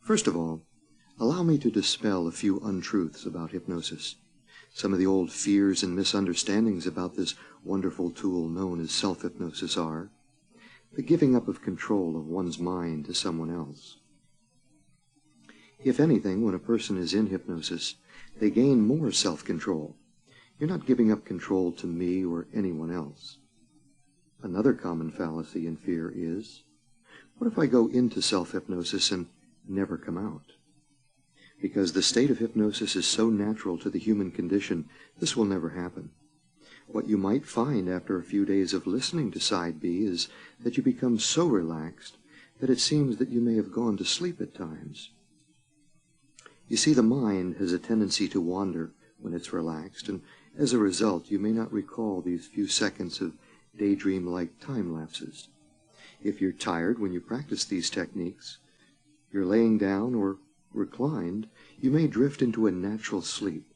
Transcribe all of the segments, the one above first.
First of all, allow me to dispel a few untruths about hypnosis. Some of the old fears and misunderstandings about this wonderful tool known as self-hypnosis are the giving up of control of one's mind to someone else. If anything, when a person is in hypnosis, they gain more self-control. You're not giving up control to me or anyone else. Another common fallacy and fear is, what if I go into self-hypnosis and never come out? Because the state of hypnosis is so natural to the human condition, this will never happen. What you might find after a few days of listening to Side B is that you become so relaxed that it seems that you may have gone to sleep at times. You see, the mind has a tendency to wander when it's relaxed, and as a result, you may not recall these few seconds of daydream-like time lapses. If you're tired when you practice these techniques, you're laying down or reclined, you may drift into a natural sleep.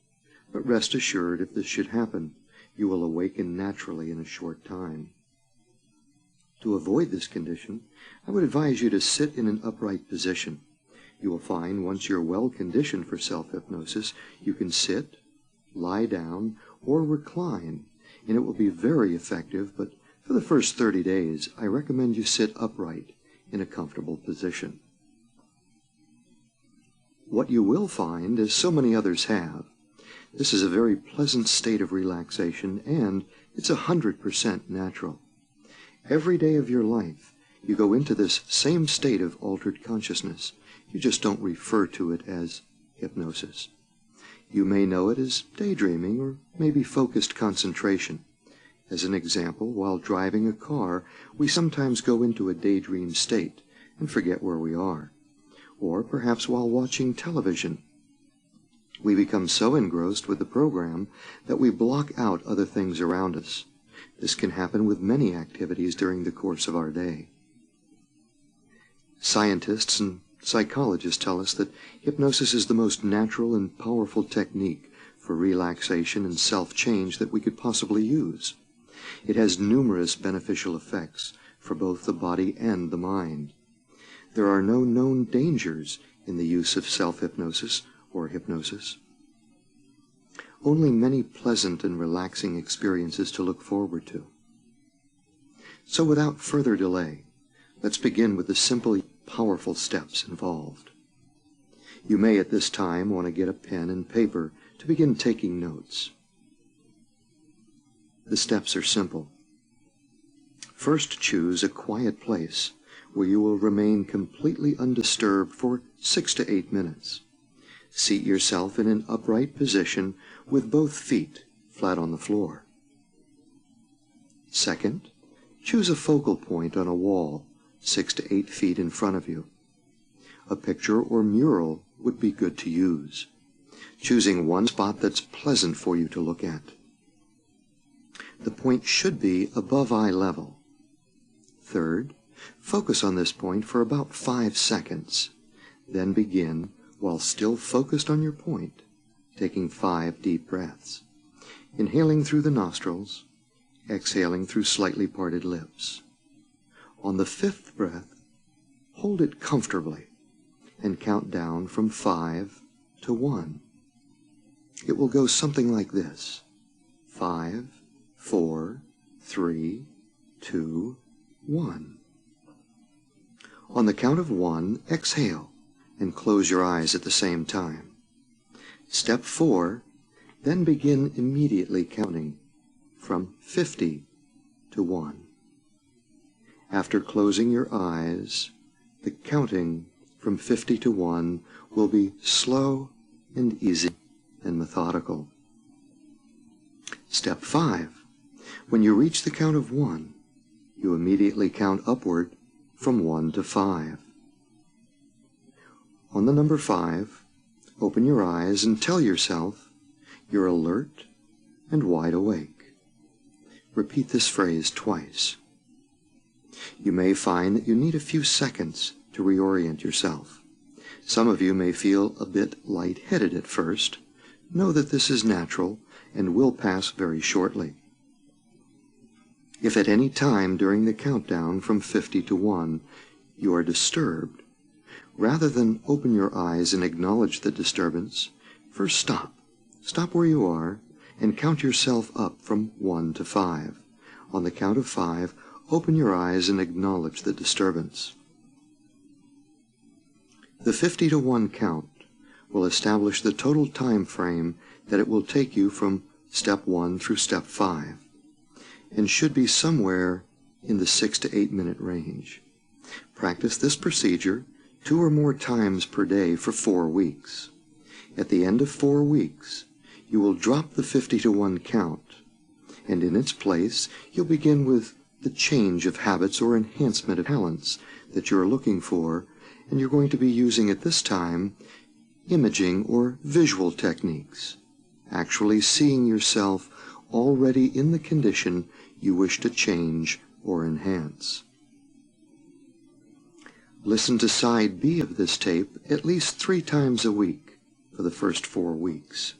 But rest assured, if this should happen, you will awaken naturally in a short time. To avoid this condition, I would advise you to sit in an upright position. You will find once you're well conditioned for self-hypnosis, you can sit, lie down, or recline, and it will be very effective, but for the first 30 days, I recommend you sit upright in a comfortable position. What you will find, as so many others have, this is a very pleasant state of relaxation, and it's 100% natural. Every day of your life, you go into this same state of altered consciousness. You just don't refer to it as hypnosis. You may know it as daydreaming or maybe focused concentration. As an example, while driving a car, we sometimes go into a daydream state and forget where we are. Or perhaps while watching television, we become so engrossed with the program that we block out other things around us. This can happen with many activities during the course of our day. Scientists and psychologists tell us that hypnosis is the most natural and powerful technique for relaxation and self-change that we could possibly use. It has numerous beneficial effects for both the body and the mind. There are no known dangers in the use of self-hypnosis or hypnosis. Only many pleasant and relaxing experiences to look forward to. So without further delay, let's begin with the simple, powerful steps involved. You may at this time want to get a pen and paper to begin taking notes. The steps are simple. First, choose a quiet place where you will remain completely undisturbed for 6 to 8 minutes. Seat yourself in an upright position with both feet flat on the floor. Second, choose a focal point on a wall 6 to 8 feet in front of you. A picture or mural would be good to use, choosing one spot that's pleasant for you to look at. The point should be above eye level. Third, focus on this point for about 5 seconds. Then begin, while still focused on your point, taking 5 deep breaths, inhaling through the nostrils, exhaling through slightly parted lips. On the 5th breath, hold it comfortably and count down from 5 to 1. It will go something like this: 5, 4, 3, 2, 1. On the count of 1, exhale and close your eyes at the same time. Step 4, then begin immediately counting from 50 to 1. After closing your eyes, the counting from 50 to 1 will be slow and easy and methodical. Step 5, when you reach the count of 1, you immediately count upward from 1 to 5. On the number 5, open your eyes and tell yourself you're alert and wide awake. Repeat this phrase twice. You may find that you need a few seconds to reorient yourself. Some of you may feel a bit lightheaded at first. Know that this is natural and will pass very shortly. If at any time during the countdown from 50 to 1 you are disturbed, Rather than open your eyes and acknowledge the disturbance, first stop. Stop where you are and count yourself up from 1 to 5. On the count of 5, open your eyes and acknowledge the disturbance. The 50 to 1 count will establish the total time frame that it will take you from step 1 through step 5, and should be somewhere in the 6 to 8 minute range. Practice this procedure 2 or more times per day for 4 weeks. At the end of 4 weeks, you will drop the 50 to 1 count, and in its place, you'll begin with the change of habits or enhancement of talents that you're looking for, and you're going to be using at this time imaging or visual techniques, actually seeing yourself already in the condition you wish to change or enhance. Listen to side B of this tape at least 3 times a week for the first 4 weeks.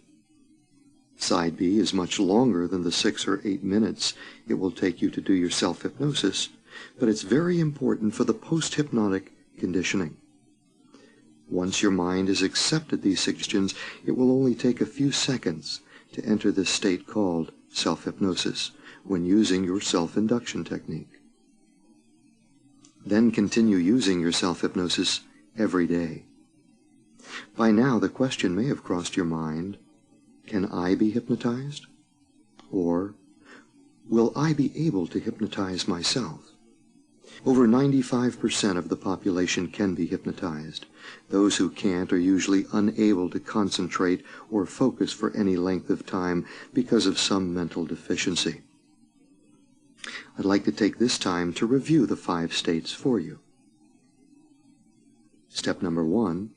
Side B is much longer than the 6 or 8 minutes it will take you to do your self-hypnosis, but it's very important for the post-hypnotic conditioning. Once your mind has accepted these suggestions, it will only take a few seconds to enter this state called self-hypnosis when using your self-induction technique. Then continue using your self-hypnosis every day. By now, the question may have crossed your mind, can I be hypnotized? Or, will I be able to hypnotize myself? Over 95% of the population can be hypnotized. Those who can't are usually unable to concentrate or focus for any length of time because of some mental deficiency. I'd like to take this time to review the 5 states for you. Step number 1.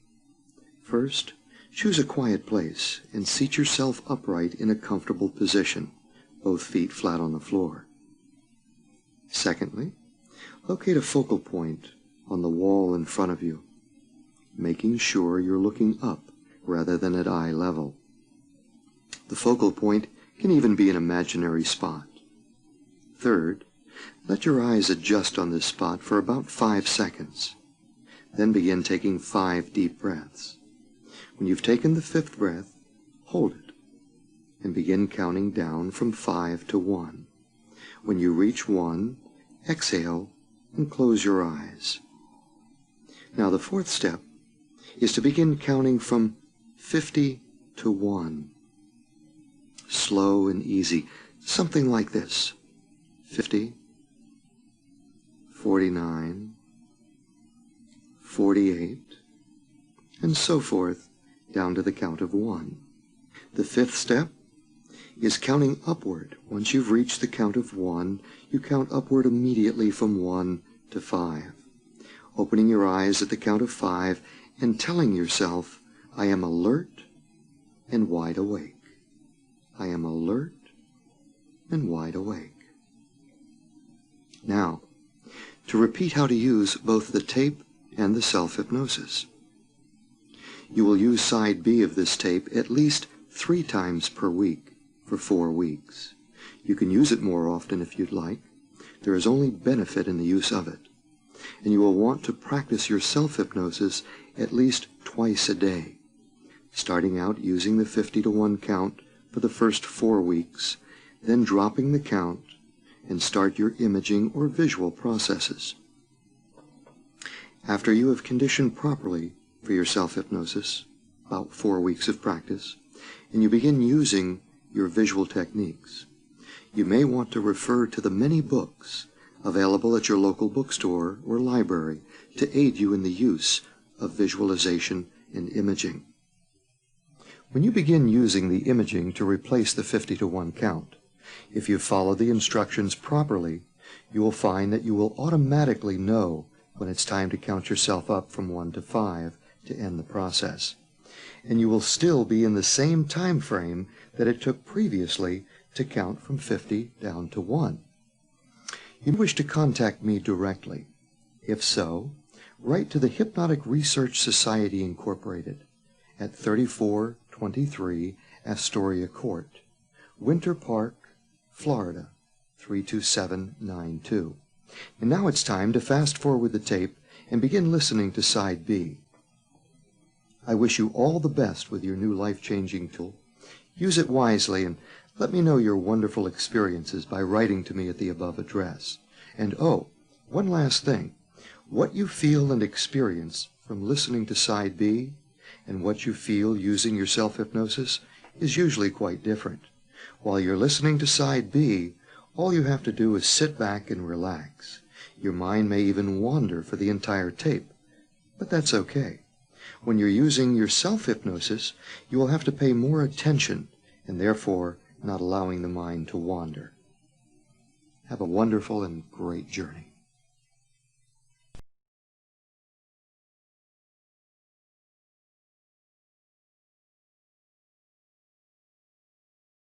First, choose a quiet place and seat yourself upright in a comfortable position, both feet flat on the floor. Secondly, locate a focal point on the wall in front of you, making sure you're looking up rather than at eye level. The focal point can even be an imaginary spot. Third, let your eyes adjust on this spot for about 5 seconds. Then begin taking 5 deep breaths. When you've taken the 5th breath, hold it and begin counting down from 5 to 1. When you reach 1, exhale and close your eyes. Now the 4th step is to begin counting from 50 to 1. Slow and easy, something like this. 50, 49, 48, and so forth down to the count of 1. The 5th step is counting upward. Once you've reached the count of 1, you count upward immediately from 1 to 5, opening your eyes at the count of 5 and telling yourself, I am alert and wide awake. I am alert and wide awake. Now, to repeat how to use both the tape and the self-hypnosis. You will use side B of this tape at least 3 times per week for 4 weeks. You can use it more often if you'd like. There is only benefit in the use of it. And you will want to practice your self-hypnosis at least twice a day, starting out using the 50 to 1 count for the first 4 weeks, then dropping the count and start your imaging or visual processes. After you have conditioned properly for your self-hypnosis, about 4 weeks of practice, and you begin using your visual techniques, you may want to refer to the many books available at your local bookstore or library to aid you in the use of visualization and imaging. When you begin using the imaging to replace the 50 to 1 count, if you follow the instructions properly, you will find that you will automatically know when it's time to count yourself up from 1 to 5 to end the process. And you will still be in the same time frame that it took previously to count from 50 down to 1. You wish to contact me directly. If so, write to the Hypnotic Research Society Incorporated at 3423 Astoria Court, Winter Park, Florida, 32792. And now it's time to fast forward the tape and begin listening to side B. I wish you all the best with your new life-changing tool. Use it wisely and let me know your wonderful experiences by writing to me at the above address. And oh, one last thing. What you feel and experience from listening to Side B and what you feel using your self-hypnosis is usually quite different. While you're listening to Side B, all you have to do is sit back and relax. Your mind may even wander for the entire tape, but that's okay. When you're using your self-hypnosis, you will have to pay more attention and therefore not allowing the mind to wander. Have a wonderful and great journey.